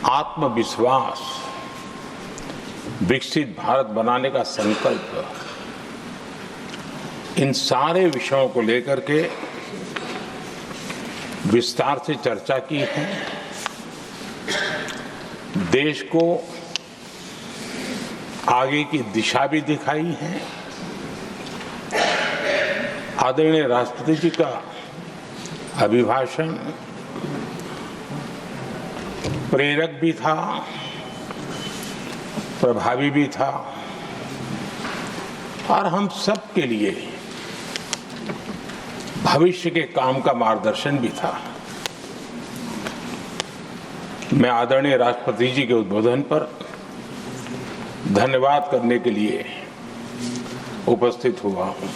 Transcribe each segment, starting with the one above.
आत्मविश्वास, विकसित भारत बनाने का संकल्प, इन सारे विषयों को लेकर के विस्तार से चर्चा की है। देश को आगे की दिशा भी दिखाई है। आदरणीय राष्ट्रपति जी का अभिभाषण प्रेरक भी था, प्रभावी भी था और हम सब के लिए भविष्य के काम का मार्गदर्शन भी था। मैं आदरणीय राष्ट्रपति जी के उद्बोधन पर धन्यवाद करने के लिए उपस्थित हुआ हूं।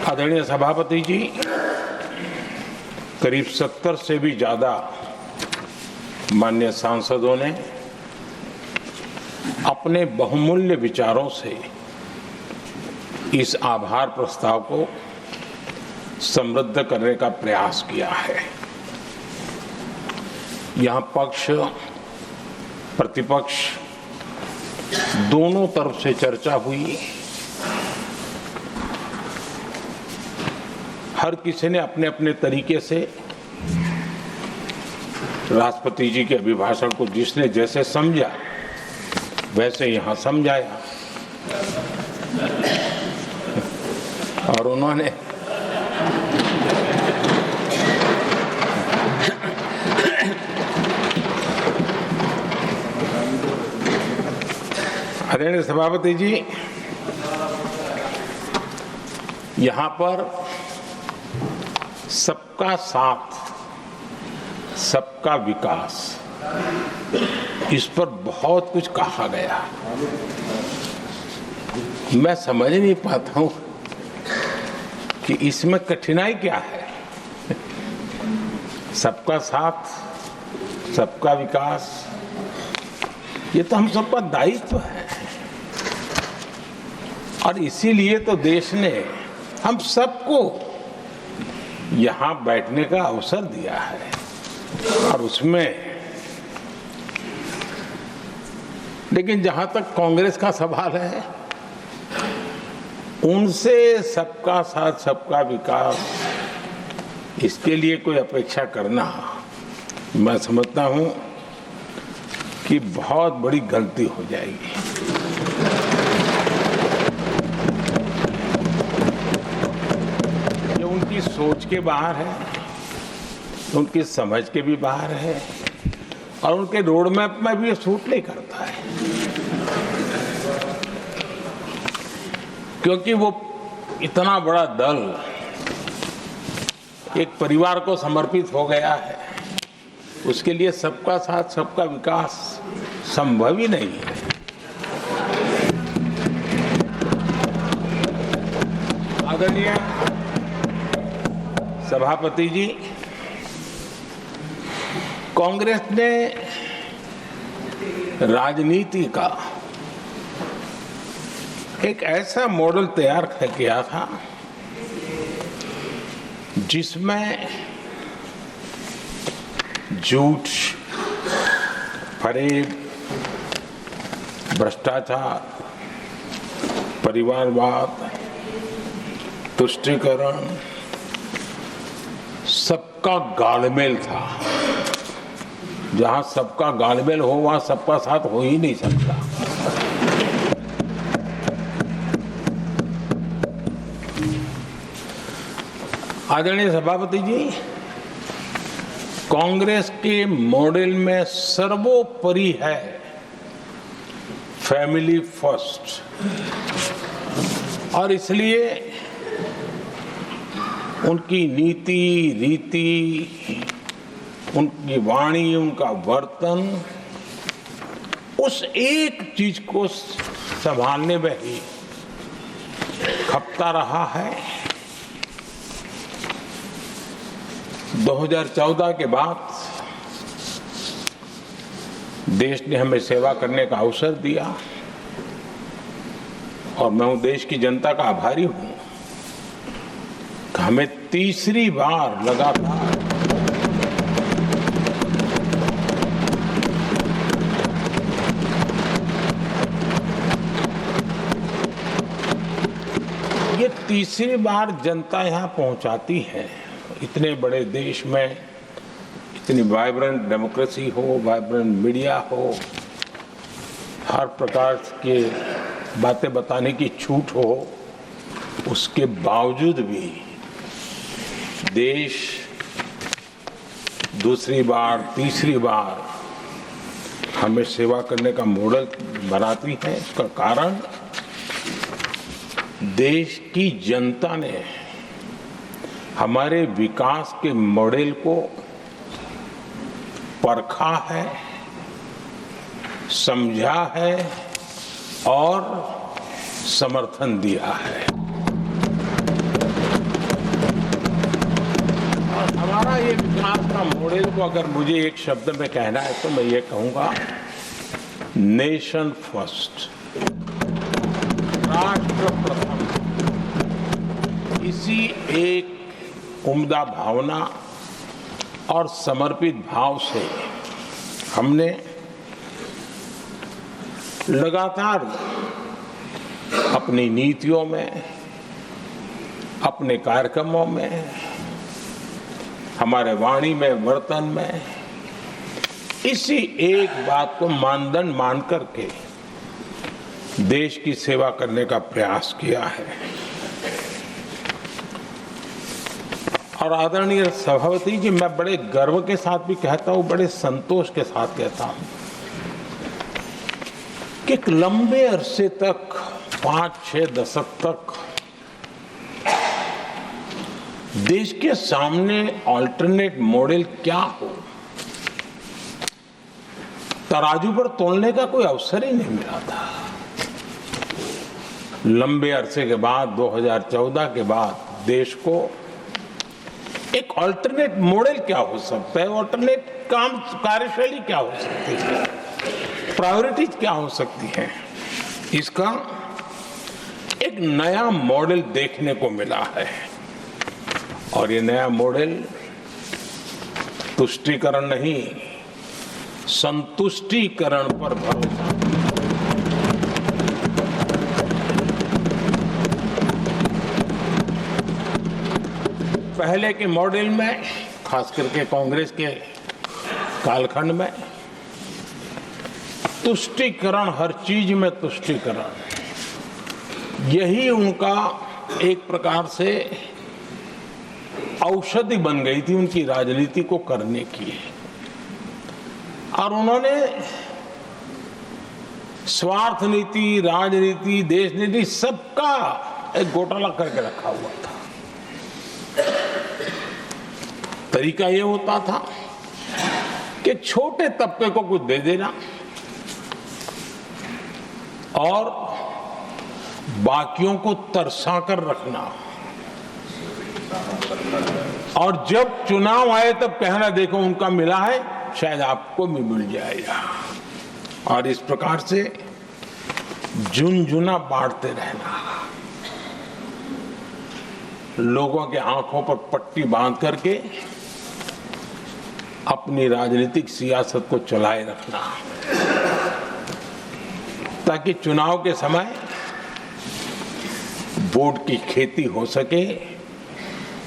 आदरणीय सभापति जी, करीब 70 से भी ज्यादा माननीय सांसदों ने अपने बहुमूल्य विचारों से इस आभार प्रस्ताव को समृद्ध करने का प्रयास किया है। यहां पक्ष प्रतिपक्ष दोनों तरफ से चर्चा हुई। हर किसी ने अपने अपने तरीके से राष्ट्रपति जी के अभिभाषण को जिसने जैसे समझा वैसे यहां समझाया और उन्होंने आदरणीय सभापति जी, यहां पर सबका साथ, सबका विकास, इस पर बहुत कुछ कहा गया। मैं समझ नहीं पाता हूं कि इसमें कठिनाई क्या है। सबका साथ, सबका विकास, ये तो हम सबका दायित्व है और इसीलिए तो देश ने हम सबको यहां बैठने का अवसर दिया है और उसमें, लेकिन जहां तक कांग्रेस का सवाल है, उनसे सबका साथ सबका विकास, इसके लिए कोई अपेक्षा करना मैं समझता हूं कि बहुत बड़ी गलती हो जाएगी। ये उनकी सोच के बाहर है, उनकी समझ के भी बाहर है और उनके रोड मैप में भी ये सूट नहीं करता है, क्योंकि वो इतना बड़ा दल एक परिवार को समर्पित हो गया है, उसके लिए सबका साथ सबका विकास संभव ही नहीं है। आदरणीय सभापति जी, कांग्रेस ने राजनीति का एक ऐसा मॉडल तैयार किया था जिसमें झूठ, फरेब, भ्रष्टाचार, परिवारवाद, तुष्टीकरण, सबका गालमेल था। जहां सबका गालमेल हो वहां सबका साथ हो ही नहीं सकता। आदरणीय सभापति जी, कांग्रेस के मॉडल में सर्वोपरि है फैमिली फर्स्ट और इसलिए उनकी नीति, रीति, उनकी वाणी, उनका वर्तन उस एक चीज को संभालने में ही खपता रहा है। 2014 के बाद देश ने हमें सेवा करने का अवसर दिया और मैं देश की जनता का आभारी हूं हमें तीसरी बार लगातार ये तीसरी बार जनता यहाँ पहुंचाती है। इतने बड़े देश में इतनी वाइब्रेंट डेमोक्रेसी हो, वाइब्रेंट मीडिया हो, हर प्रकार के बातें बताने की छूट हो, उसके बावजूद भी देश दूसरी बार तीसरी बार हमें सेवा करने का मॉडल बनाती है। इसका कारण देश की जनता ने हमारे विकास के मॉडल को परखा है, समझा है और समर्थन दिया है। और हमारा ये विकास का मॉडल को अगर मुझे एक शब्द में कहना है तो मैं ये कहूंगा, नेशन फर्स्ट, राष्ट्र प्रथम। इसी एक उम्दा भावना और समर्पित भाव से हमने लगातार अपनी नीतियों में, अपने कार्यक्रमों में, हमारे वाणी में, वर्तन में इसी एक बात को मानदंड मान करके देश की सेवा करने का प्रयास किया है। और आदरणीय सभापति जी, मैं बड़े गर्व के साथ भी कहता हूं, बड़े संतोष के साथ कहता हूं कि एक लंबे अरसे तक, 5-6 दशक तक देश के सामने अल्टरनेट मॉडल क्या हो, तराजू पर तोलने का कोई अवसर ही नहीं मिला था। लंबे अरसे के बाद 2014 के बाद देश को एक अल्टरनेट मॉडल क्या हो सकता है, अल्टरनेट कार्यशैली क्या हो सकती है, प्रायोरिटीज क्या हो सकती है, इसका एक नया मॉडल देखने को मिला है। और ये नया मॉडल तुष्टीकरण नहीं, संतुष्टीकरण पर भरोसा। पहले के मॉडल में, खास करके कांग्रेस के कालखंड में, तुष्टीकरण, हर चीज में तुष्टीकरण, यही उनका एक प्रकार से औषधि बन गई थी उनकी राजनीति को करने की। और उन्होंने स्वार्थ नीति, राजनीति, देश नीति, सबका एक घोटाला करके रखा हुआ था। तरीका ये होता था कि छोटे तबके को कुछ दे देना और बाकियों को तरसा कर रखना, और जब चुनाव आए तब कहना, देखो उनका मिला है, शायद आपको भी मिल जाएगा। और इस प्रकार से झुनझुना बांटते रहना, लोगों के आंखों पर पट्टी बांध करके अपनी राजनीतिक सियासत को चलाए रखना, ताकि चुनाव के समय वोट की खेती हो सके।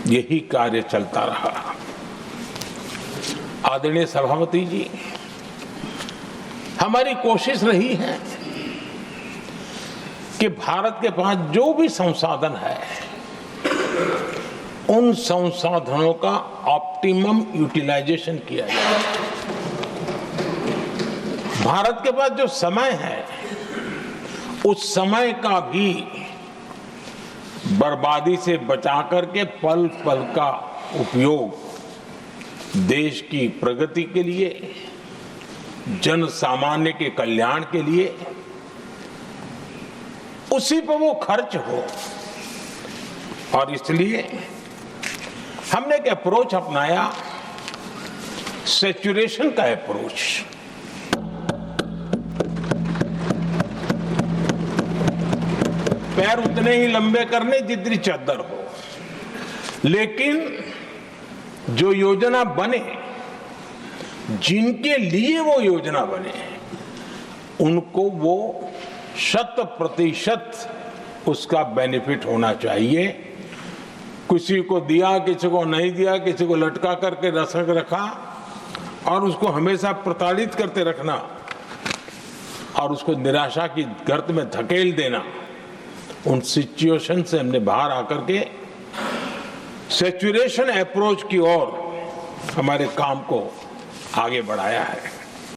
यही कार्य चलता रहा। आदरणीय सभापति जी, हमारी कोशिश रही है कि भारत के पास जो भी संसाधन है, उन संसाधनों का ऑप्टिमम यूटिलाइजेशन किया जाए। भारत के पास जो समय है, उस समय का भी बर्बादी से बचा करके पल पल का उपयोग देश की प्रगति के लिए, जन सामान्य के कल्याण के लिए, उसी पर वो खर्च हो। और इसलिए हमने एक अप्रोच अपनाया, सैचुरेशन का अप्रोच। पैर उतने ही लंबे करने जितनी चादर हो। लेकिन जो योजना बने, जिनके लिए वो योजना बने, उनको वो 100% उसका बेनिफिट होना चाहिए। किसी को दिया, किसी को नहीं दिया, किसी को लटका करके रखा और उसको हमेशा प्रताड़ित करते रखना और उसको निराशा की गर्त में धकेल देना, उन सिचुएशन से हमने बाहर आकर के सैचुरेशन अप्रोच की ओर हमारे काम को आगे बढ़ाया है।